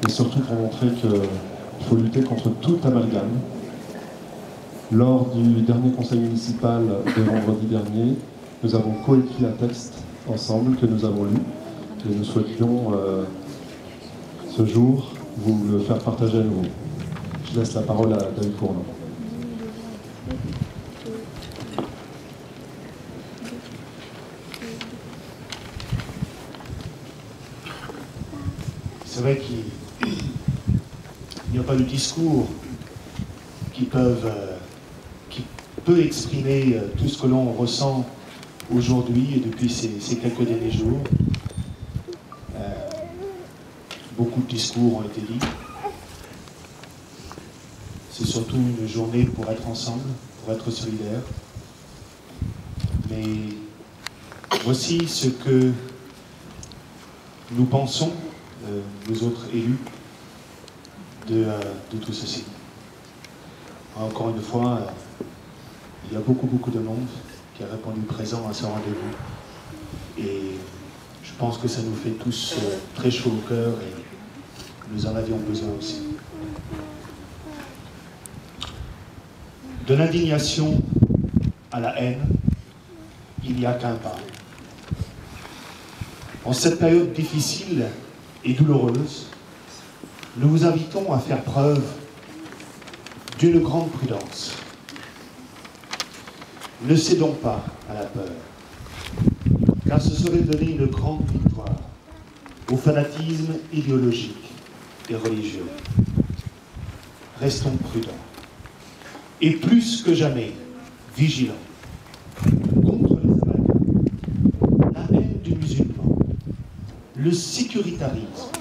et surtout pour montrer qu'il faut lutter contre tout amalgame. Lors du dernier conseil municipal de vendredi dernier, nous avons coécrit un texte ensemble que nous avons lu et nous souhaitions ce jour vous le faire partager à nouveau. Je laisse la parole à David Cournant. C'est vrai qu'il n'y a pas de discours qui peut exprimer tout ce que l'on ressent aujourd'hui et depuis ces quelques derniers jours. Beaucoup de discours ont été dits. C'est surtout une journée pour être ensemble, pour être solidaires. Mais voici ce que nous pensons, nous autres élus, de tout ceci. Encore une fois, il y a beaucoup de monde qui a répondu présent à ce rendez-vous. Et je pense que ça nous fait tous très chaud au cœur et nous en avions besoin aussi. De l'indignation à la haine, il n'y a qu'un pas. En cette période difficile et douloureuse, nous vous invitons à faire preuve d'une grande prudence. Ne cédons pas à la peur, car ce serait donner une grande victoire au fanatisme idéologique et religieux. Restons prudents et plus que jamais vigilants contre les amalgames, la haine du musulman, le sécuritarisme,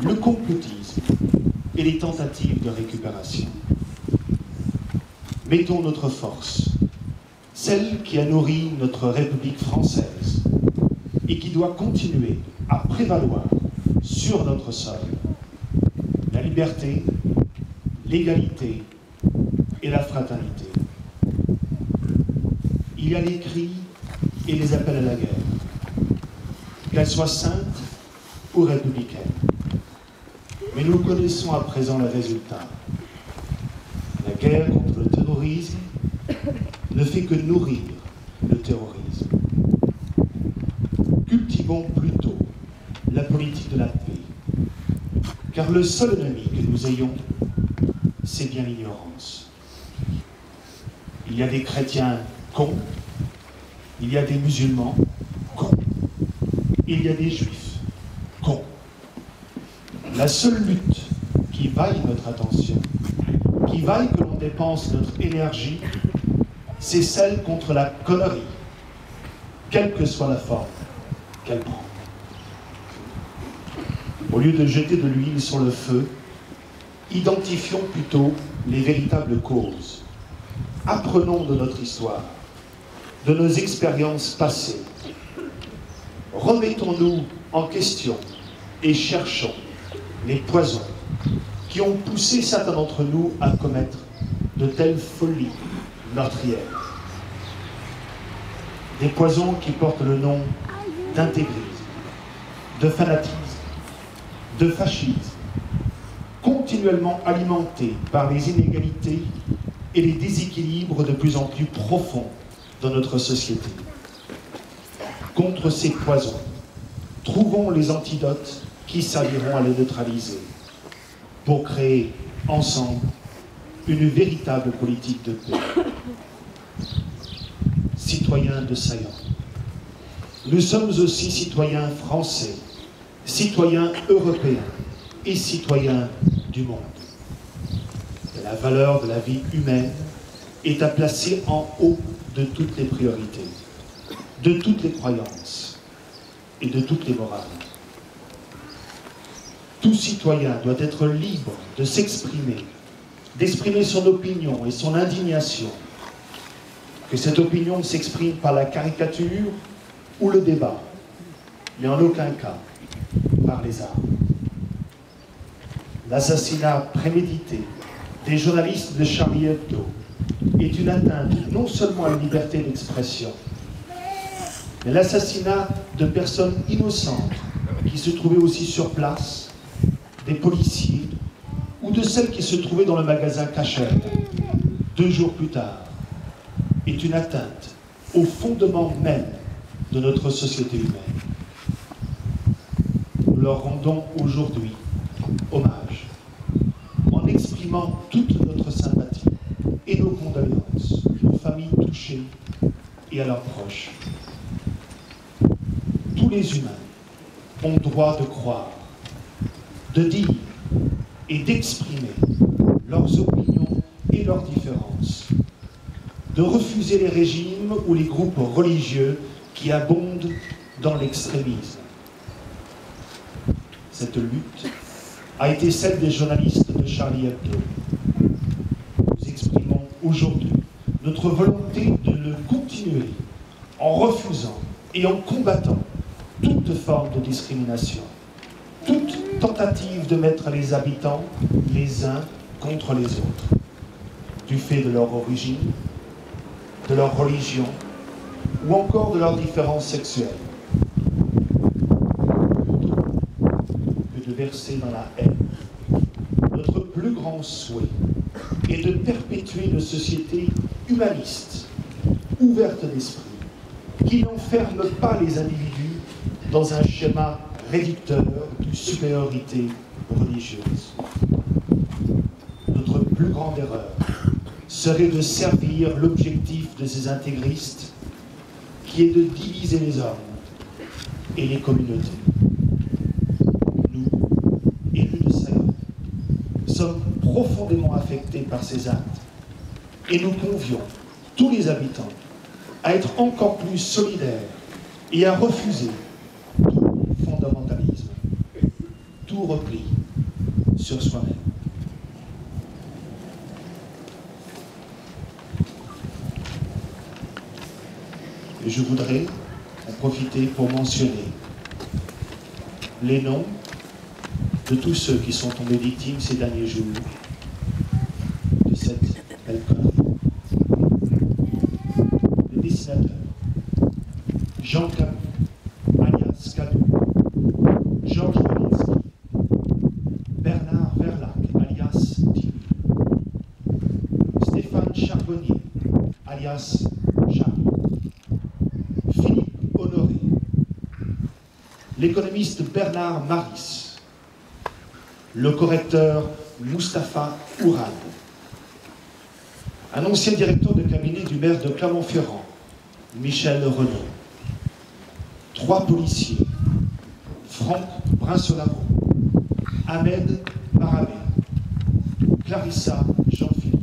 le complotisme et les tentatives de récupération. Mettons notre force, celle qui a nourri notre République française et qui doit continuer à prévaloir sur notre sol, la liberté, l'égalité et la fraternité. Il y a les cris et les appels à la guerre, qu'elle soit sainte ou républicaine. Mais nous connaissons à présent le résultat. La guerre contre le terrorisme ne fait que nourrir le terrorisme. Cultivons plutôt la politique de la paix, car le seul ennemi que nous ayons, c'est bien l'ignorance. Il y a des chrétiens cons, il y a des musulmans cons, il y a des juifs cons. La seule lutte qui vaille notre attention, qui vaille que l'on dépense notre énergie, c'est celle contre la connerie, quelle que soit la forme qu'elle prend. Au lieu de jeter de l'huile sur le feu, identifions plutôt les véritables causes. Apprenons de notre histoire, de nos expériences passées. Remettons-nous en question et cherchons les poisons qui ont poussé certains d'entre nous à commettre de telles folies meurtrières. Des poisons qui portent le nom d'intégrisme, de fanatisme, de fascisme, continuellement alimentés par les inégalités et les déséquilibres de plus en plus profonds dans notre société. Contre ces poisons, trouvons les antidotes qui serviront à les neutraliser pour créer ensemble une véritable politique de paix. Citoyens de Saillant, nous sommes aussi citoyens français, citoyens européens et citoyens du monde. La valeur de la vie humaine est à placer en haut de toutes les priorités, de toutes les croyances et de toutes les morales. Tout citoyen doit être libre de s'exprimer, d'exprimer son opinion et son indignation. Que cette opinion s'exprime par la caricature ou le débat, mais en aucun cas par les armes. L'assassinat prémédité des journalistes de Charlie Hebdo est une atteinte non seulement à la liberté d'expression, mais l'assassinat de personnes innocentes qui se trouvaient aussi sur place des policiers ou de celle qui se trouvait dans le magasin Cachel 2 jours plus tard est une atteinte au fondement même de notre société humaine. Nous leur rendons aujourd'hui hommage en exprimant toute notre sympathie et nos condoléances aux familles touchées et à leurs proches. Tous les humains ont droit de croire, de dire et d'exprimer leurs opinions et leurs différences, de refuser les régimes ou les groupes religieux qui abondent dans l'extrémisme. Cette lutte a été celle des journalistes de Charlie Hebdo. Nous exprimons aujourd'hui notre volonté de le continuer en refusant et en combattant toute forme de discrimination, toute tentative de mettre les habitants les uns contre les autres, du fait de leur origine, de leur religion ou encore de leurs différences sexuelles, que de verser dans la haine. Notre plus grand souhait est de perpétuer une société humaniste, ouverte d'esprit, qui n'enferme pas les individus dans un schéma réducteur de supériorité religieuse. Notre plus grande erreur serait de servir l'objectif de ces intégristes, qui est de diviser les hommes et les communautés. Nous, élus de Saïd, sommes profondément affectés par ces actes et nous convions tous les habitants à être encore plus solidaires et à refuser tout fondamentalisme, tout repli sur soi-même. Et je voudrais en profiter pour mentionner les noms de tous ceux qui sont tombés victimes ces derniers jours de cette belle connerie. Le dessinateur Jean Camus, alias Cadou, Georges Wolinski, Bernard Verlac, alias Tibu, Stéphane Charbonnier, alias Charles, Philippe Honoré, l'économiste Bernard Maris, le correcteur Mustapha Ourad, un ancien directeur de cabinet du maire de Clermont-Ferrand, Michel Renaud, 3 policiers, Franck Brinsolaro, Ahmed Maramé, Clarissa Jean-Philippe,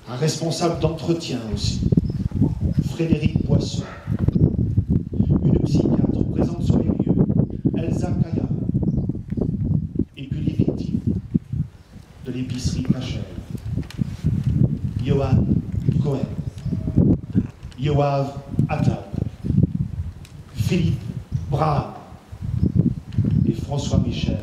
un responsable d'entretien aussi, Frédéric Poisson, une psychiatre présente sur les lieux, Elsa Kaya, et puis les victimes de l'épicerie Cachel, Johan Cohen, Yoav Attal, Philippe Braham et François Michel